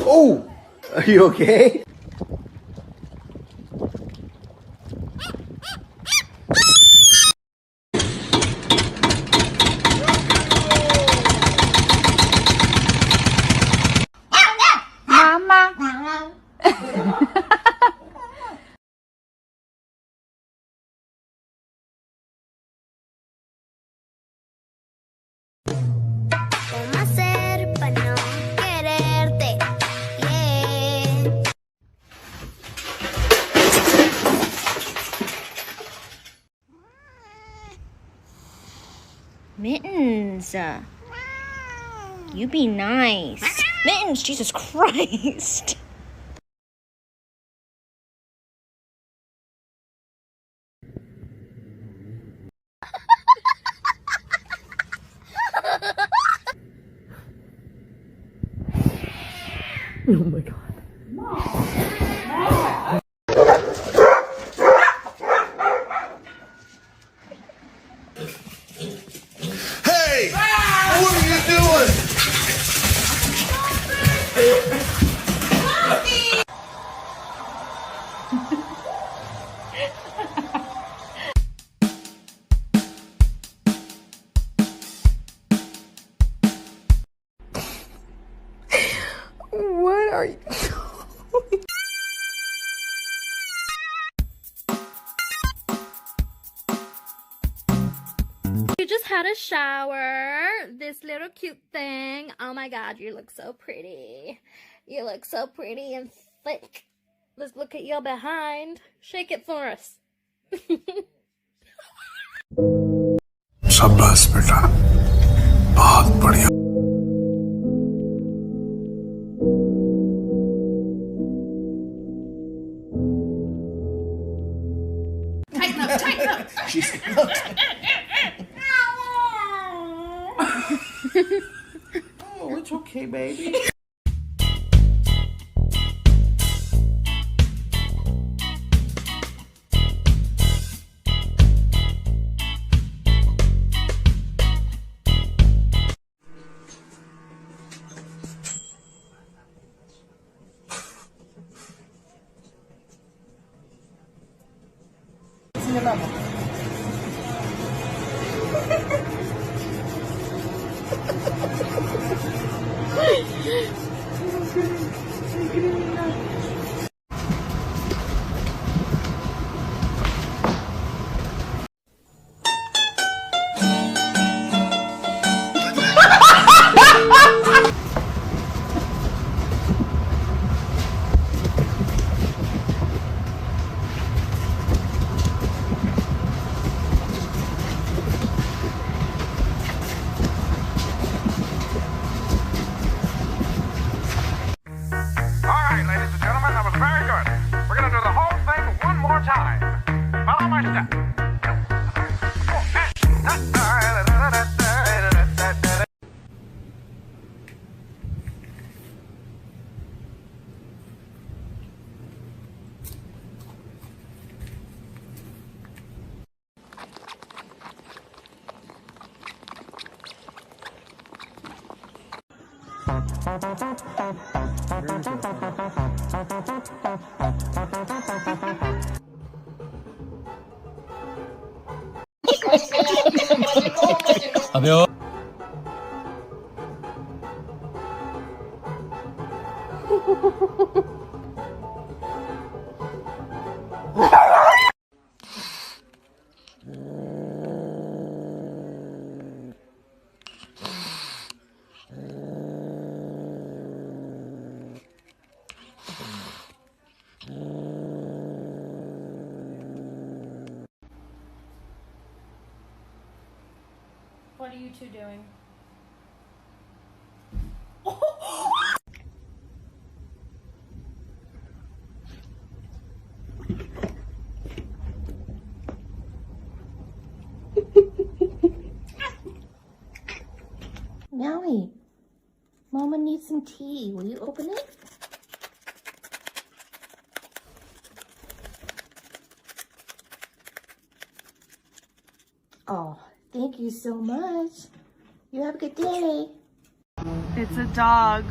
Oh! Are you okay? Mama. ¿Cómo hacer para no quererte? Yeah. Mittens, you be nice. Mittens, Jesus Christ. Oh my god. Hey! What are you doing? What are you doing? You just had a shower. This little cute thing. Oh my god, you look so pretty. You look so pretty and thick. Let's look at your behind. Shake it for us. शाबाश बेटा बहुत बढ़िया Tighten up, tighten up. She's Oh, it's okay, baby. Alright, ladies and gentlemen, that was very good. We're gonna do the whole thing one more time. Follow my step. What are you two doing? Meowie, Mama needs some tea. Will you open it? Oh, thank you so much. You have a good day. It's a dog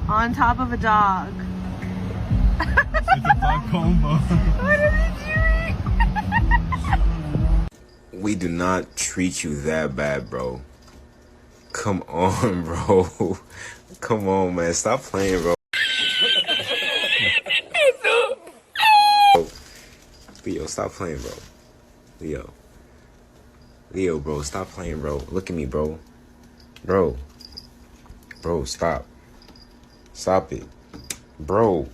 on top of a dog. It's a dog combo. What are they doing? We do not treat you that bad, bro. Come on, bro. Come on, man. Stop playing, bro. Leo, stop playing, bro. Leo, bro, stop playing, bro. Look at me, bro. Bro, stop. Stop it. Bro.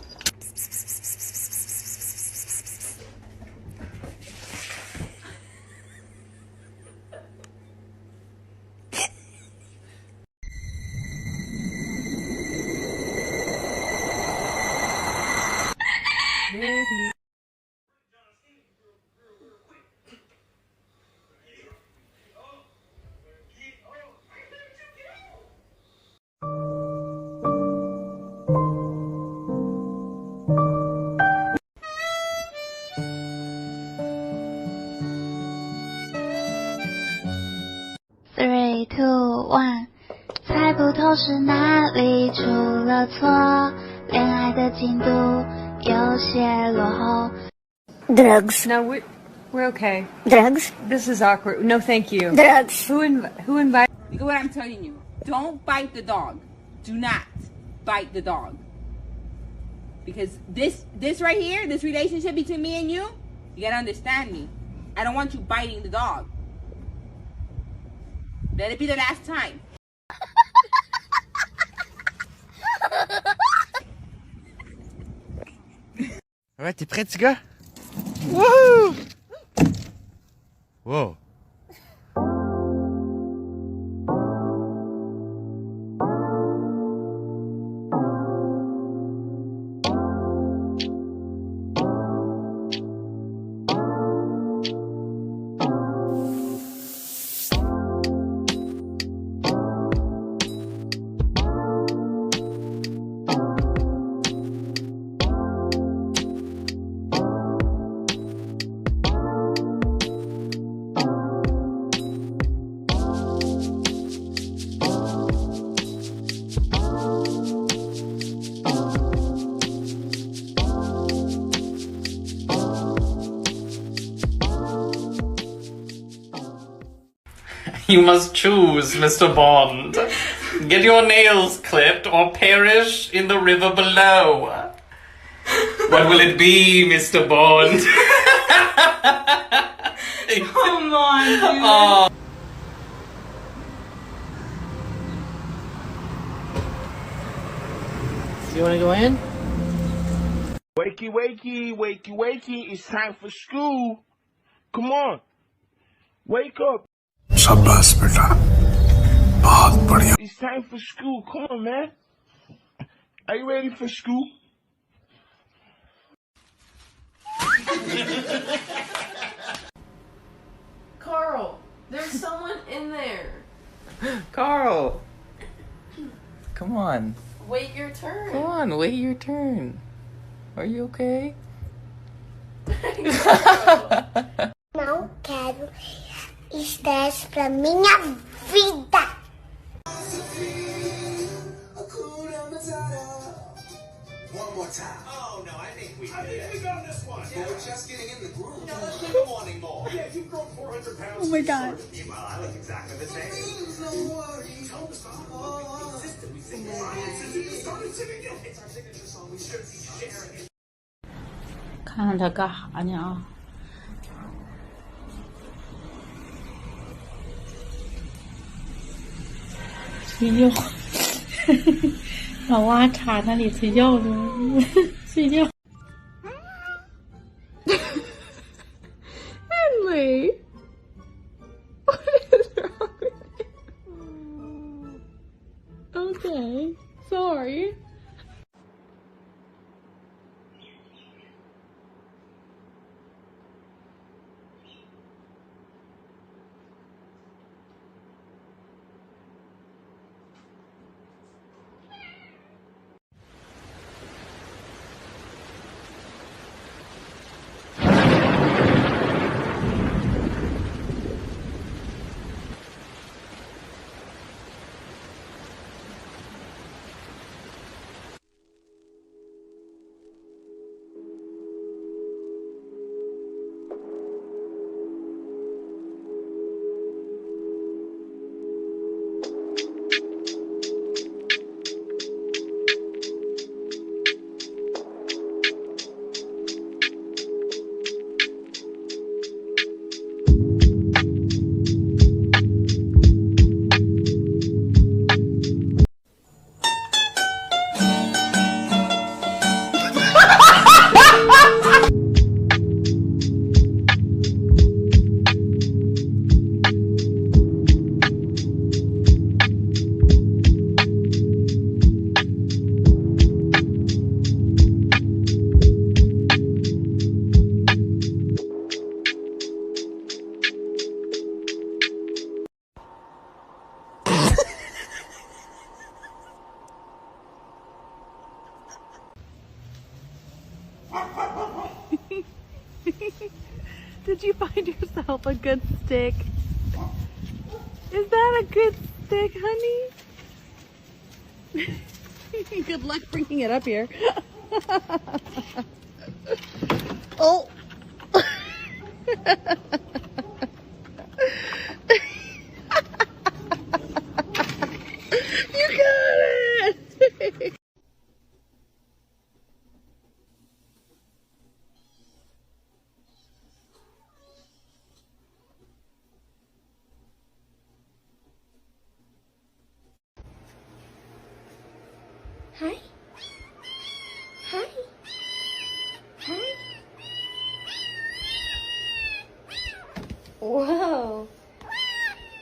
Three, two, one， 猜不透是哪里出了错，恋爱的进度有些落后。Drugs. No, we're okay. Drugs. This is awkward. No, thank you. Drugs. Who invited? Look at what I'm telling you. Don't bite the dog. Do not bite the dog. Because this right here, this relationship between me and you gotta understand me. I don't want you biting the dog. Let it be the last time. Alright, t'es prêt, petit gars? Wouhou! Wow. You must choose, Mr. Bond. Get your nails clipped or perish in the river below. What will it be, Mr. Bond? Come on, dude. Oh. You wanna go in? Wakey, wakey, wakey, wakey. It's time for school. Come on. Wake up. शाबाश बेटा बहुत बढ़िया It's time for school. Come on, man. Are you ready for school? Carl, there's someone in there. Carl! Come on. Wait your turn. Come on, wait your turn. Are you okay? Não quero estresse pra minha vida. One more time. Oh no, I think we got this one. Yeah. We're just getting in the groove. No, let's keep wanting more. Yeah, you've grown 400 pounds. Oh my god. Meanwhile, I look exactly the same. No worries. Tell us about consistent. We sing this song. We started singing it. It's our signature song. We should be sharing it. 看他干啥呢啊？睡觉，老蛙插那里睡觉去了，睡觉。Henry, what is wrong with you? Okay, sorry. Did you find yourself a good stick? Is that a good stick, honey? Good luck bringing it up here. Oh! You got it! Hi. Hi. Hi. Whoa.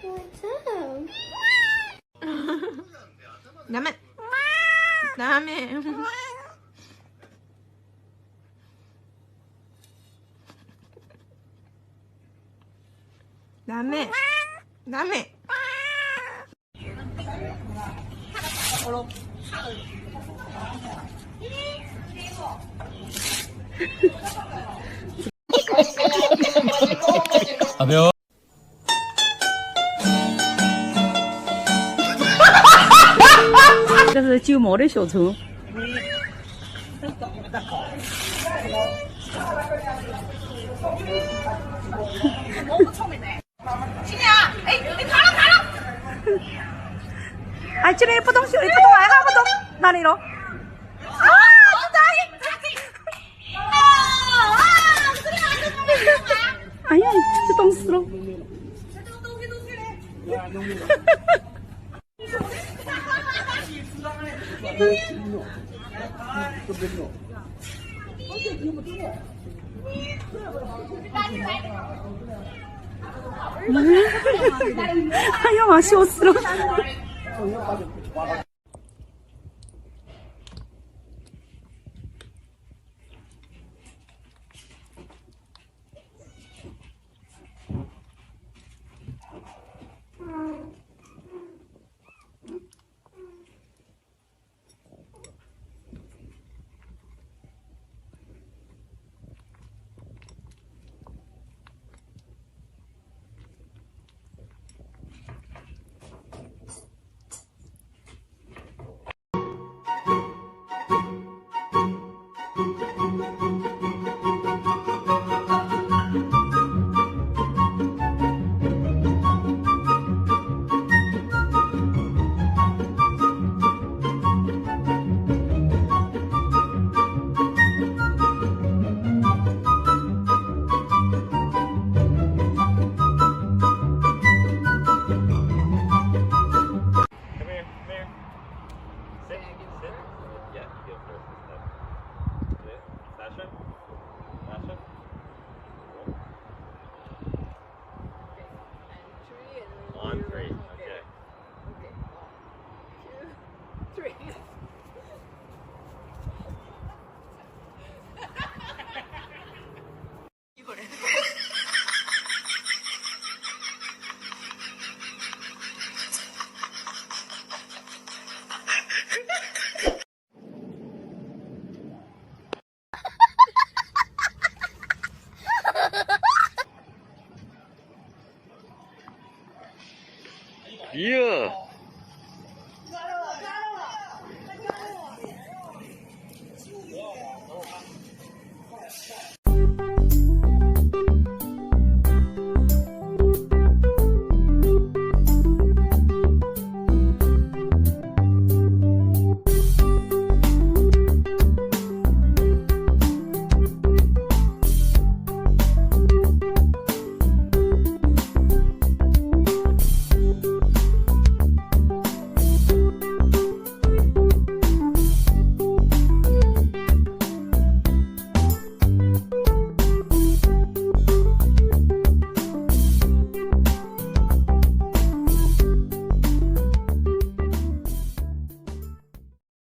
What's up? Dame. Dame. Dame. Dame. 아베요.这是旧毛的小虫。哎，这里不动，这里不动，哎，还不动，哪里了？啊，不在。哎呀，这冻死了。哎呀妈，笑死了！